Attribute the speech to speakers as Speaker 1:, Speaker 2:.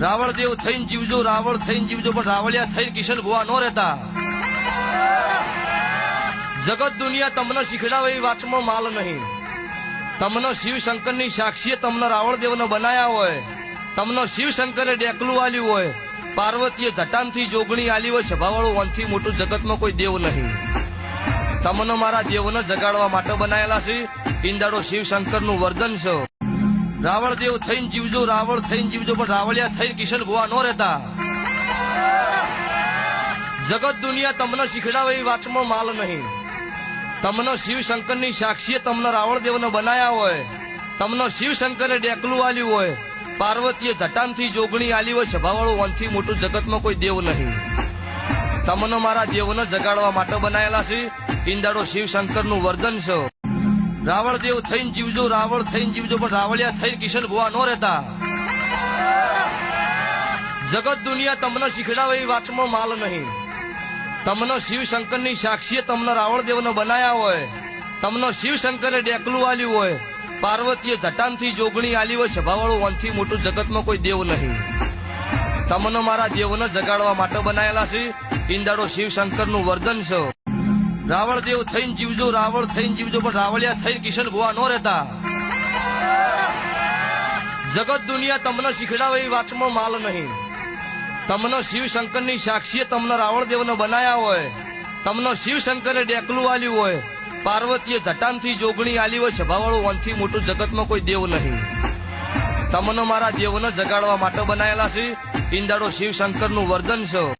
Speaker 1: રાવળ દેવ થઈને જીવજો, રાવળ થઈને જીવજો, પણ રાવળિયા થઈને કિશન ભુવા નો રહેતા. જગત દુનિયા તમને શીખડાવે એ વાતમાં માલ નહીં. તમને શિવ શંકરની સાક્ષીએ તમને રાવળ દેવને બનાયા હોય, તમને શિવ શંકરે ડેકલું આલ્યું હોય, પાર્વતીએ જટાનથી જોગણી આલી હોય, સભાવાળું વનથી મોટું જગતમાં કોઈ દેવ નહીં. તમને મારા દેવને જગાડવા માટે બનાયેલા છે. ઈંદાડો શિવ શંકરનું વર્ધન છે. રાવળ દેવ થઈને જીવજો, રાવળ થઈને જીવજો, પણ રાવળિયા થઈને કિશન ભુવા નો રહેતા. જગત દુનિયા તમને શીખડાવે એ વાતમાં માલ નહીં. તમને શિવ શંકરની સાક્ષીએ તમને રાવળ દેવને બનાયા હોય, તમને શિવ શંકરે ડેકલું આલ્યું હોય, પાર્વતીએ જટાનથી જોગણી આલી હોય, સભાવાળું વનથી મોટું જગતમાં કોઈ દેવ નહીં. તમને મારા દેવને જગાડવા માટે બનાયેલા છે. ઈંદાડો શિવ શંકરનું વર્ધન છે. રાવળ દેવ થઈને જીવજો, રાવળ થઈને જીવજો, પણ રાવળિયા થઈને કિશન ભુવા નો રહેતા. જગત દુનિયા તમને શીખડાવે એ વાતમાં માલ નહીં. તમને શિવ શંકરની સાક્ષીએ તમને રાવળ દેવને બનાયા હોય, તમને શિવ શંકરે ડેકલું આલ્યું હોય, પાર્વતીએ જટાનથી જોગણી આલી હોય, સભાવાળું વનથી મોટું જગતમાં કોઈ દેવ નહીં. તમને મારા દેવને જગાડવા માટે બનાયેલા છે. ઈંદાડો શિવ શંકરનું વર્ધન છે. રાવળ દેવ થઈને જીવજો, રાવળ થઈને જીવજો, પણ રાવળિયા થઈને કિશન ભુવા નો રહેતા. જગત દુનિયા તમને શીખડાવે એ વાતમાં માલ નહીં. તમને શિવ શંકરની સાક્ષીએ તમને રાવળ દેવને બનાયા હોય, તમને શિવ શંકરે ડેકલું આલ્યું હોય, પાર્વતીએ જટાનથી જોગણી આલી હોય, સભાવાળું વનથી મોટું જગતમાં કોઈ દેવ નહીં. તમને મારા દેવને જગાડવા માટે બનાયેલા છે. ઈંદાડો શિવ શંકરનું વર્ધન છે.